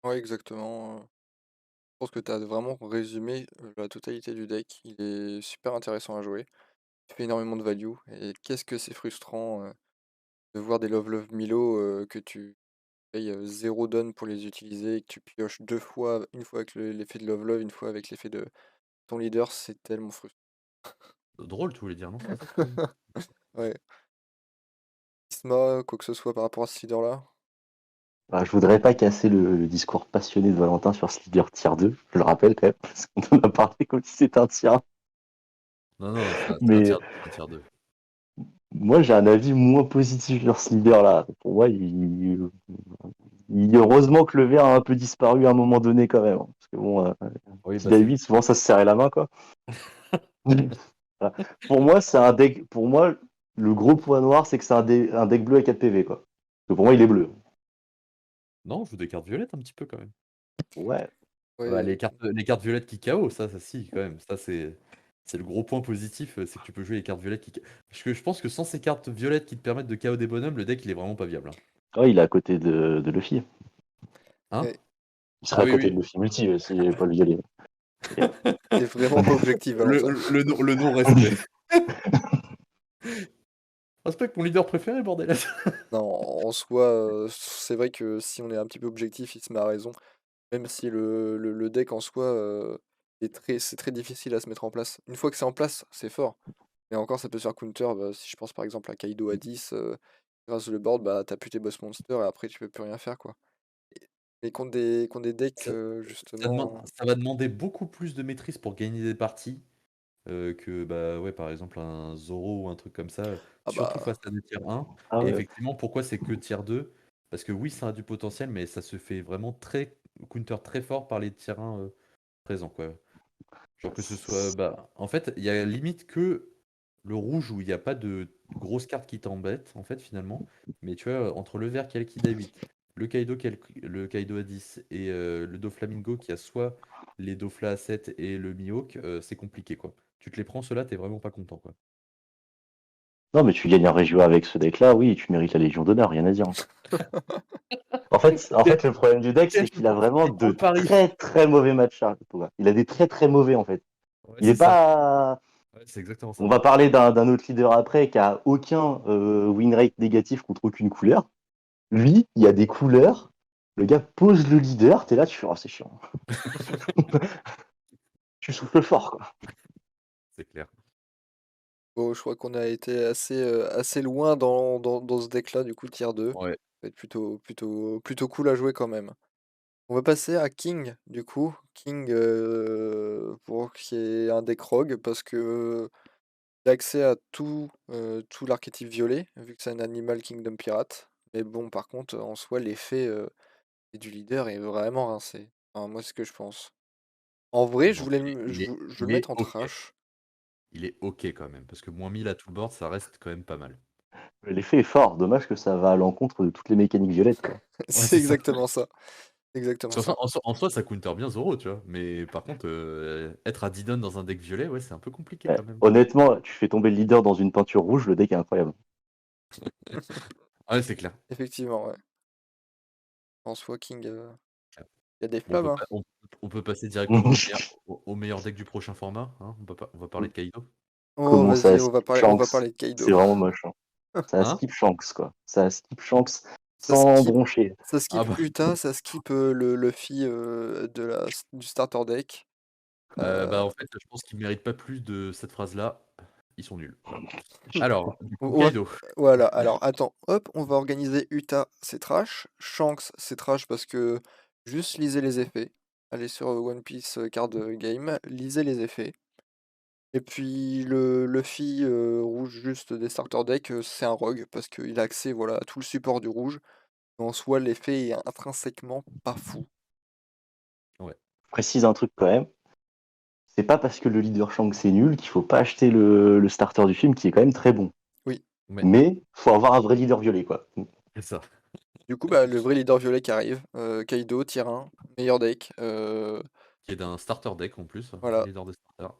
Ouais, exactement. Je pense que tu as vraiment résumé la totalité du deck. Il est super intéressant à jouer. Il fait énormément de value. Et qu'est-ce que c'est frustrant de voir des Love Love Milo que tu payes 0 don pour les utiliser et que tu pioches 2 fois, une fois avec l'effet de Love Love, une fois avec l'effet de ton leader, c'est tellement frustrant. Drôle, tu voulais dire, non? C'est pas ça que tu voulais dire. Ouais. Isma, quoi que ce soit par rapport à ce leader-là? Bah, je voudrais pas casser le discours passionné de Valentin sur ce leader tier 2, je le rappelle quand même, parce qu'on en a parlé comme si c'était un tier 1. Non, non, c'est un Mais tiers 2, c'est un tiers 2. moi, j'ai un avis moins positif sur ce leader-là. Pour moi, heureusement que le vert a un peu disparu à un moment donné quand même, hein. Parce que bon, Oui, quand bah il a c'est. 8, souvent ça se serrait la main, quoi. Voilà. Pour moi, c'est un deck. Pour moi, le gros point noir, c'est que c'est un deck bleu à 4 PV, quoi. Parce que pour moi, il est bleu. Non, on joue des cartes violettes un petit peu quand même. Ouais. Bah, Ouais, les cartes violettes qui KO, ça si, quand même. Ça, c'est le gros point positif, c'est que tu peux jouer les cartes violettes qui. Parce que je pense que sans ces cartes violettes qui te permettent de KO des bonhommes, le deck il est vraiment pas viable, hein. Ouais, il est à côté de Luffy. Hein? ouais. Il Ah serait à oui, côté oui. de Luffy multi s'il n'y avait pas le violet. Et- T'es vraiment pas objectif, Valentin. Le non-respect. Respecte mon leader préféré, bordel. Non, en soi, c'est vrai que si on est un petit peu objectif, Isma a raison. Même si le deck en soi, c'est très difficile à se mettre en place. Une fois que c'est en place, c'est fort. Mais encore, ça peut se faire counter, bah, si je pense par exemple à Kaido à 10, grâce au board, bah, tu plus tes boss monsters et après tu peux plus rien faire, quoi. Et mais contre des decks, Ça, justement, ça va demander beaucoup plus de maîtrise pour gagner des parties. Que bah ouais, par exemple un Zoro ou un truc comme ça, ah surtout face bah, à des tiers 1. Ah Et ouais. effectivement, pourquoi c'est que tiers 2? Parce que oui, ça a du potentiel, mais ça se fait vraiment très counter très fort par les tiers 1 présents, quoi. Genre que ce soit. Bah, en fait, il y a limite que le rouge où il n'y a pas de grosses cartes qui t'embêtent, en fait, finalement. Mais tu vois, entre le vert qui a le Kid à 8, le Kaido à 10 et le Doflamingo qui a soit les Dofla à 7 et le Mihawk, c'est compliqué, quoi. Tu te les prends, ceux-là, t'es vraiment pas content, quoi. Non, mais tu gagnes un Régio avec ce deck-là, oui, tu mérites la Légion d'honneur, rien à dire. En fait, le problème du deck, c'est qu'il a vraiment Quel de gros pari! très très mauvais matchs. Il a des très très mauvais en fait. Ouais, Il est c'est ça. pas. Ouais, c'est exactement On ça. va parler d'un autre leader après qui a aucun win rate négatif contre aucune couleur. Lui, il y a des couleurs. Le gars pose le leader, t'es là, tu fais oh, c'est chiant. Tu souffles fort quoi. C'est clair. Bon, je crois qu'on a été assez loin dans ce deck-là, du coup, tier 2. Ça Ouais. va être plutôt cool à jouer quand même. On va passer à King, du coup. King, pour qui est un deck rogue, parce que il a accès à tout l'archétype violet, vu que c'est un animal Kingdom Pirate. Mais bon, par contre, en soi, l'effet du leader est vraiment rincé. Enfin, moi, c'est ce que je pense. En vrai, je Bon, voulais je veux il le est mettre en OK. trash. Il est OK quand même, parce que -1000 à tout le board, ça reste quand même pas mal. L'effet est fort, dommage que ça va à l'encontre de toutes les mécaniques violettes quoi. Ouais, C'est c'est ça. exactement ça. Exactement Sur ça, ça. en soi, ça counter bien Zoro, tu vois. Mais par contre, être à Didon dans un deck violet, ouais, c'est un peu compliqué Ouais. quand même. Honnêtement, tu fais tomber le leader dans une peinture rouge, le deck est incroyable. Ouais, c'est clair. Effectivement, ouais. En soi, King, Clair. il y a des Bon, flammes, hein. on peut passer directement au meilleur deck du prochain format, hein. On va parler de Kaido. Oh, Comment ça vas-y, skip on va Shanks? parler de Kaido. C'est vraiment moche, hein. Ça Hein? skip Shanks, quoi. Ça skip Shanks Ça sans skip broncher. ça Ah skip bah, Uta, ça skip, le Luffy, du starter deck. bah, Heu, en fait, je pense qu'ils méritent pas plus de cette phrase-là. Ils sont nuls. Voilà. Alors, du coup, on va Kaido. voilà, alors attends, hop, on va organiser Uta, c'est trash. Shanks, c'est trash parce que juste lisez les effets. Allez sur, One Piece, Card Game, lisez les effets. Et puis le Luffy, rouge juste des starter deck, c'est un rogue parce qu'il a accès, voilà, à tout le support du rouge. En soi, l'effet est intrinsèquement pas fou. Ouais. Je précise un truc quand même. C'est pas parce que le leader Shanks est nul qu'il faut pas acheter le starter du film qui est quand même très bon. Oui, Mais Mais faut avoir un vrai leader violet, quoi. c'est ça. du coup, bah, le vrai leader violet qui arrive, Kaido, tier 1, meilleur deck, Qui est d'un starter deck en plus, voilà. leader de starter.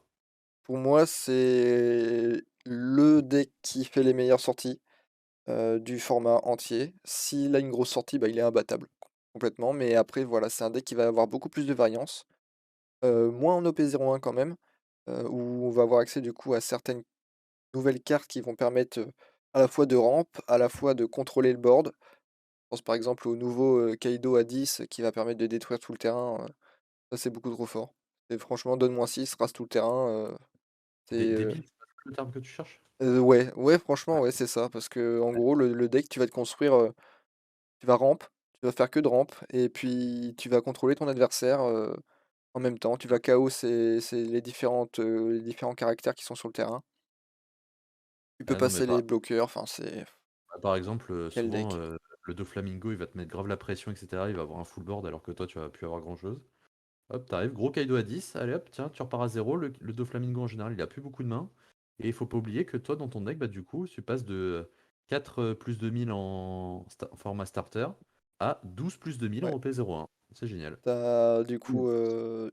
Pour moi, c'est le deck qui fait les meilleures sorties, du format entier. S'il a une grosse sortie, bah, il est imbattable, complètement, mais après, voilà, c'est un deck qui va avoir beaucoup plus de variance, moins en OP01 quand même, où on va avoir accès, du coup, à certaines nouvelles cartes qui vont permettre, à la fois de ramp, à la fois de contrôler le board. Je pense par exemple au nouveau, Kaido à 10 qui va permettre de détruire tout le terrain, ça c'est beaucoup trop fort. Et franchement donne-moi 6 rase tout le terrain, c'est, Débile, c'est pas le terme que tu cherches? ouais, ouais franchement Ouais, ouais c'est ça parce que en ouais. gros le deck tu vas te construire, tu vas ramp, tu vas faire que de ramp et puis tu vas contrôler ton adversaire, en même temps. Tu vas KO ses les différents caractères qui sont sur le terrain. Tu peux Ah non, mais passer les bloqueurs, enfin c'est par exemple, quel souvent, deck? le Doflamingo, il va te mettre grave la pression et cetera, il va avoir un full board alors que toi, tu vas plus avoir grand chose. Hop, tu arrives, gros Kaido à 10, allez hop, tiens, tu repars à 0. Le Doflamingo en général, il a plus beaucoup de mains. Et il faut pas oublier que toi, dans ton deck, bah, du coup, tu passes de 4 plus 2000 en format starter à 12 plus 2000 en Ouais. OP01. C'est génial. T'as du coup,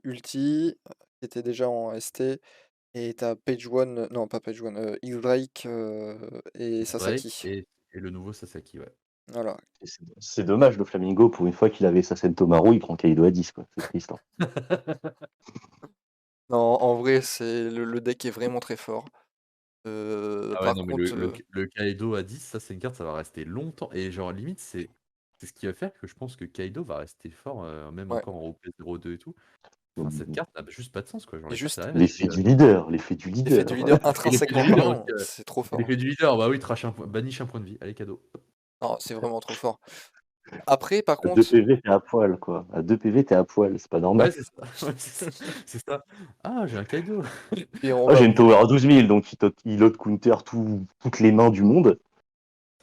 Ulti, qui était déjà en ST et t'as Page One, non pas Page One, X-Drake, et Drake Sasaki. et le nouveau Sasaki, ouais. Voilà. Et c'est dommage, le Flamingo, pour une fois qu'il avait sa Sentomaru, il prend Kaido à 10, quoi. C'est triste, hein. Non, en vrai, c'est le deck est vraiment très fort. Ah ouais, Par non, mais contre, le Kaido à 10, ça, c'est une carte, ça va rester longtemps. Et genre, limite, c'est ce qui va faire que je pense que Kaido va rester fort, même ouais, encore en OP02 et tout. Enfin, cette Mm. carte n'a juste pas de sens, quoi. Genre, et les cartes juste derrière, L'effet du leader, l'effet du l'effet du leader. leader et l'effet du intrinsèquement leader aussi, parlant, c'est trop fort. l'effet du leader, bah oui, banish un point de vie. Allez, cadeau. Non, c'est vraiment trop fort. Après, par À 2 contre, PV, t'es à poil, quoi. À 2 PV, t'es à poil, c'est pas Ouais, normal. c'est ça. Ouais, c'est ça. C'est ça. Ah, j'ai un Kaido. puis on Moi, va j'ai une tower à 12 000, donc il out counter toutes les mains du monde.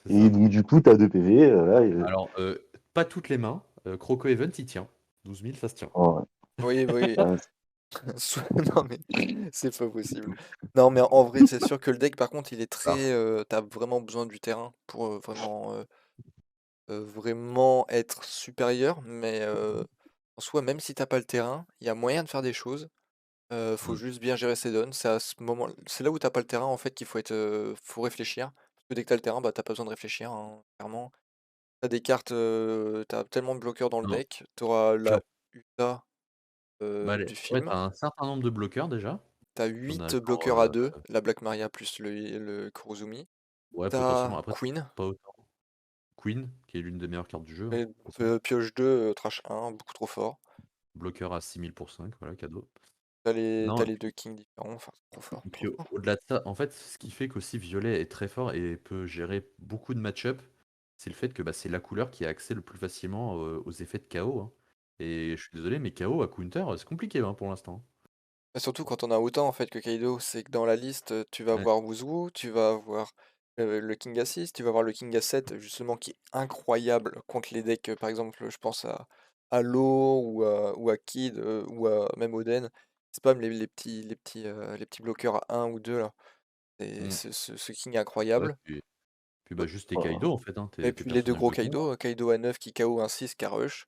C'est Et ça. donc, du coup, t'as 2 PV. Alors, pas toutes les mains. Croco Event, il tient. 12 000, ça se tient. Oh, oui, oui. ouais, Non mais c'est pas possible. Non mais en vrai, c'est sûr que le deck par contre, il est Ah, très, tu vraiment besoin du terrain pour, vraiment être supérieur, mais en soi, même si t'as pas le terrain, il y a moyen de faire des choses. Faut mmh. juste bien gérer ses dons. C'est là où t'as pas le terrain en fait qu'il faut faut réfléchir. Parce que dès que tu le terrain, bah, tu pas besoin de réfléchir, hein, clairement. T'as des cartes, tu tellement de bloqueurs dans le Non, deck. T'auras puis la en Uta, bah, les du ouais, film. tu un certain nombre de bloqueurs déjà. T'as Tu as 8 genre, bloqueurs à 2, la Black Maria plus le Kurozumi. ouais, potentiellement T'as après Queen, pas autant. Queen, qui est l'une des meilleures cartes du jeu, hein, et pour ça. pioche 2, trash 1, beaucoup trop fort. Bloqueur à 6000 pour 5, voilà, cadeau. T'as Non, les 2 kings différents, enfin, c'est trop fort, et trop puis fort. au-delà de ça, en fait, ce qui fait qu'aussi Violet est très fort et peut gérer beaucoup de match-up, c'est le fait que, bah, c'est la couleur qui a accès le plus facilement, aux effets de KO, hein. Et je suis désolé, mais KO à counter, c'est compliqué, hein, pour l'instant. Bah, surtout quand on a autant en fait que Kaido, c'est que dans la liste, tu vas Ouais, avoir Wuzwu, tu vas avoir, le King A6, tu vas avoir le King A7 justement qui est incroyable contre les decks, par exemple, je pense à Law ou à Kid, ou à même Oden. Spam les petits bloqueurs à 1 ou 2 là. Et mmh, ce King est ouais, incroyable. puis, bah, Heu, juste tes Oh. Kaido, en fait, hein, et tes puis les 2 personnages gros de combat. Kaido, Kaido A9 qui KO un 6 qui a rush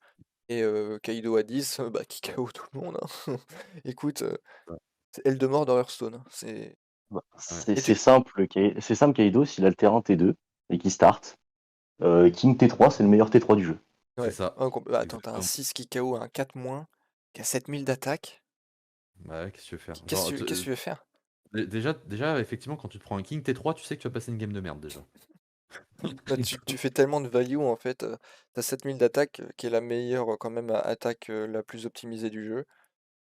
et Kaido A10, bah, qui KO tout le monde, hein. Écoute, Ouais, c'est Eldemort dans Hearthstone, hein, c'est Bah, ouais, et c'est tu simple, c'est simple Kaido, s'il a le terrain T2 et qu'il start, King T3, c'est le meilleur T3 du jeu. c'est ouais, ça, oh bah, attends, tu un exactement. 6 qui KO un 4 moins, qui a 7000 d'attaque. Bah, ouais, qu'est-ce que tu veux faire? Qu'est-ce Genre, que tu veux faire? déjà, effectivement, quand tu te prends un king T3, tu sais que tu vas passer une game de merde, déjà. Bah, tu fais tellement de value en fait, tu as 7000 d'attaque, qui est la meilleure, quand même attaque, la plus optimisée du jeu.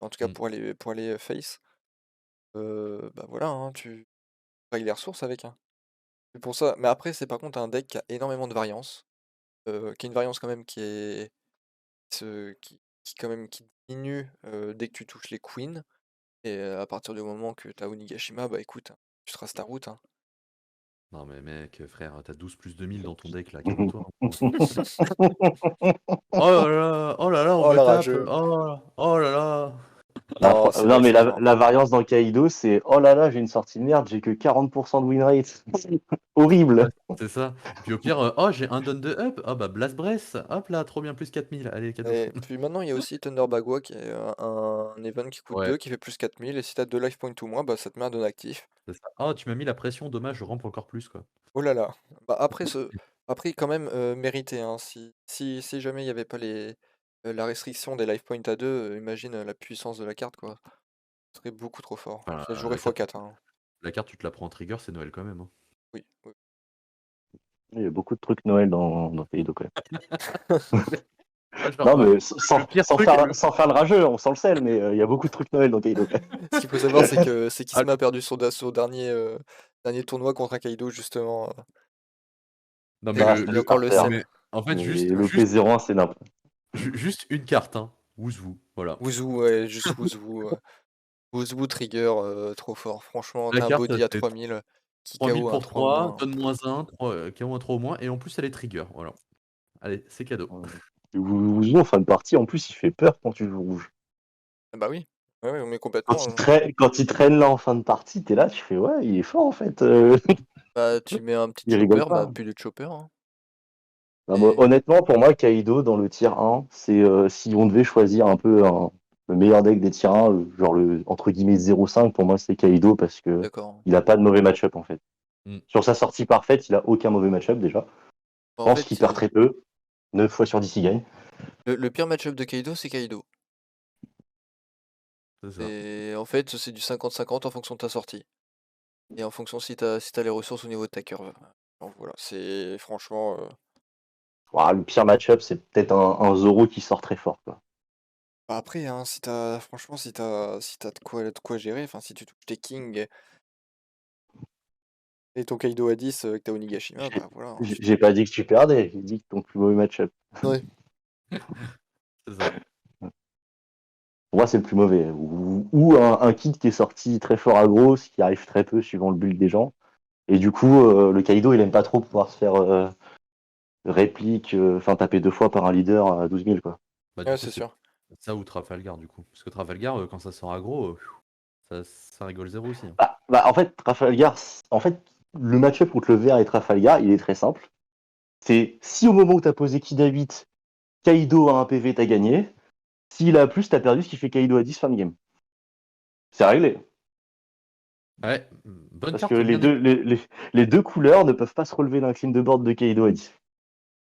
En tout cas Mmh. pour aller, face. Bah, voilà, hein, tu règles les ressources avec, hein. C'est pour ça mais après c'est par contre un deck qui a énormément de variance, qui a une variance quand même qui quand même qui diminue, dès que tu touches les queens. Et à partir du moment que tu as Onigashima, bah écoute, hein, tu traces ta route, hein. Non mais mec, frère, t'as 12+2000 dans ton deck là, calme-toi un peu. Oh là là, on Oh me la tape! rageux! Oh là là! Bah, Non, c'est non, vrai, mais franchement. la variance dans Kaido, c'est oh là là, j'ai une sortie de merde, j'ai que 40% de win rate. Horrible. Ouais, c'est ça. Puis au pire, oh j'ai un don de up, ah bah Blast Breath, hop là, trop bien, plus 4000, allez cadeau. Et puis maintenant, il y a aussi Thunder Bagua qui est un event qui coûte Ouais, 2 qui fait plus 4000 et si tu as 2 life points ou moins, bah ça te met un don actif. c'est ça. Oh tu m'as mis la pression, dommage, je rampe encore plus quoi. Oh là là! Bah après quand même, mérité, hein, si jamais il y avait pas la restriction des life points à 2, imagine, la puissance de la carte, quoi. Ce serait beaucoup trop fort. Enfin, Ça jouerait x4, hein. la carte tu te la prends en trigger, c'est Noël quand même, hein. Oui, oui. Il y a beaucoup de trucs Noël dans Kaido quand même. Ah Non, genre, mais le pire truc, sans faire le rageux, on sent le sel, mais il y a beaucoup de trucs Noël dans Kaido quand même. Ce qu'il faut savoir, c'est ah, qu'Isma a perdu son dernier tournoi contre un Kaido justement, non mais et Non, le c'était il y a le encore le starter. non seum. mais en fait Mais juste juste l'OP01, c'est n'importe. juste une carte, hein, Wuzou, voilà. Wuzu, ouais, juste Wuzu, Wuzu trigger, trop fort. Franchement, La tu un carte, body à c'est 3000 qui 3000 KO un pour 3 3, moins. donne -1, 3, KO un 3 au moins et en plus elle est trigger, voilà. Allez, c'est cadeau. Vous en fin de partie, en plus, il fait peur quand tu joues rouge. Ah bah oui, ouais, ouais, mais complètement, Quand il traîne là en fin de partie, t'es là, tu fais ouais, il est fort en fait. bah, tu mets un petit Il rigole chopper, bah, pas. plus de chopper, hein, Ah, moi, et honnêtement, pour moi, Kaido dans le tier 1, c'est si on devait choisir un peu le meilleur deck des tiers 1, genre le entre guillemets 0,5, pour moi c'est Kaido parce que d'accord. il a pas de mauvais match-up en fait. Mmh. Sur sa sortie parfaite, il a aucun mauvais match-up déjà. Je Bah, en pense fait, qu'il perd très peu. 9 fois sur 10 il gagne. le pire match-up de Kaido, c'est Kaido. C'est ça. Et en fait, c'est du 50-50 en fonction de ta sortie et en fonction si tu les ressources au niveau de ta curve. Donc voilà, c'est franchement, Ouah, le pire match-up, c'est peut-être un Zoro qui sort très fort, quoi. bah, après, hein, franchement, si t'as de quoi gérer, enfin, si tu touches tes kings et ton Kaido à 10, que tu Onigashima, J'ai bah, voilà, hein, j'ai pas dit que tu perdais, j'ai dit que ton plus mauvais match-up. ouais. C'est ça. Pour moi, c'est le plus mauvais. Ou un kit qui est sorti très fort aggro, ce qui arrive très peu suivant le build des gens. Et du coup, le Kaido, il aime pas trop pouvoir se faire réplique, enfin taper 2 fois par un leader à 12 000, quoi. Bah, du Ouais, coup, c'est c'est sûr. Ça ou Trafalgar du coup. Parce que Trafalgar, quand ça sort aggro, ça rigole zéro aussi, hein. En fait, Trafalgar, en fait, le match-up contre le vert et Trafalgar, il est très simple. C'est si au moment où t'as posé Kid à 8, Kaido a un PV, t'as gagné. S'il a plus, t'as perdu, ce qui fait Kaido à 10 fin de game. C'est réglé. Ouais, bonne Parce que carte bien les deux couleurs ne peuvent pas se relever d'un clean de board de Kaido à 10.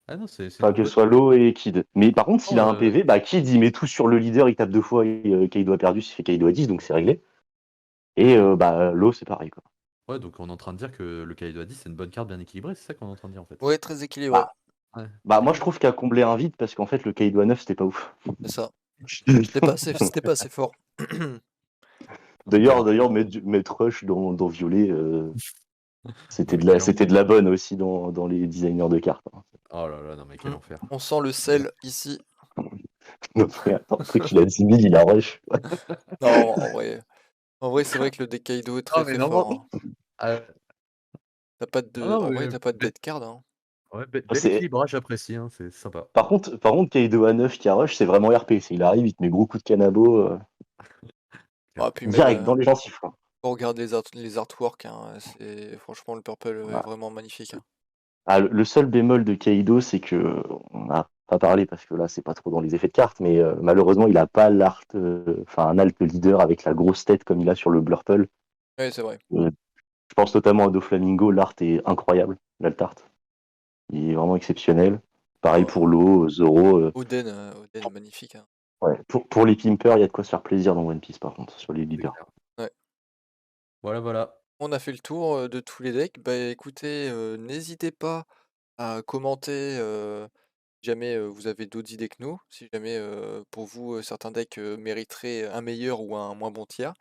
ah non, c'est Enfin, une que ce bonne soit Law et Kid. Mais par contre, s'il a un franchement, PV, bah Kid il met tout sur le leader, il tape 2 fois et Kaido a perdu, il fait Kaido à 10, donc c'est réglé. Et ouais. bah Law, c'est pareil, quoi. Ouais, donc on est en train de dire que le Kaido a 10, c'est une bonne carte bien équilibrée, c'est ça qu'on est en train de dire en fait. Ouais, très équilibré, Bah, Ouais. moi je OK. trouve qu'à combler un vide, parce qu'en fait, le Kaido à 9, c'était pas ouf. c'est ça. C'était pas assez fort. D'ailleurs, mettre Rush dans Violet, Non mais quel c'était enfer. de la bonne aussi dans les designers de cartes, hein. Oh là là, non mais quel enfer. On sent le sel ici. Non, mais attends, le truc, il a 10 000, il a Rush. Non, en vrai, c'est vrai que le deck Kaido est Ah très mais très non, fort, hein. ah T'as pas de... non En vrai, mais t'as pas de dead card, hein. ouais, bel C'est... équilibrage, j'apprécie, hein, c'est sympa. Par contre, Kaido à 9 qui a Rush, c'est vraiment RP. Il arrive, il te met gros coup de canabo, Ah, puis même, direct dans les gencives, quoi. faut regarder les artworks, hein, franchement, le purple est Voilà. vraiment magnifique, hein. Le seul bémol de Kaido, c'est que on n'a pas parlé parce que là, c'est pas trop dans les effets de cartes, mais malheureusement, il a pas l'art, enfin un alt leader avec la grosse tête comme il a sur le Blurple. Ouais, c'est vrai. Je pense notamment à Doflamingo, l'art est incroyable, l'alt art. Il est vraiment exceptionnel. Pareil Oh, pour l'eau, Zoro. Oden, magnifique, hein. Ouais. Pour les pimpers, il y a de quoi se faire plaisir dans One Piece, par contre, sur les C'est leaders. clair. Ouais. Voilà, voilà. On a fait le tour de tous les decks. Bah écoutez, n'hésitez pas à commenter si jamais vous avez d'autres idées que nous, si jamais pour vous certains decks mériteraient un meilleur ou un moins bon tiers.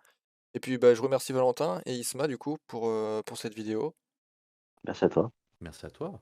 Et puis bah, je remercie Valentin et Isma du coup pour cette vidéo. Merci à toi. Merci à toi.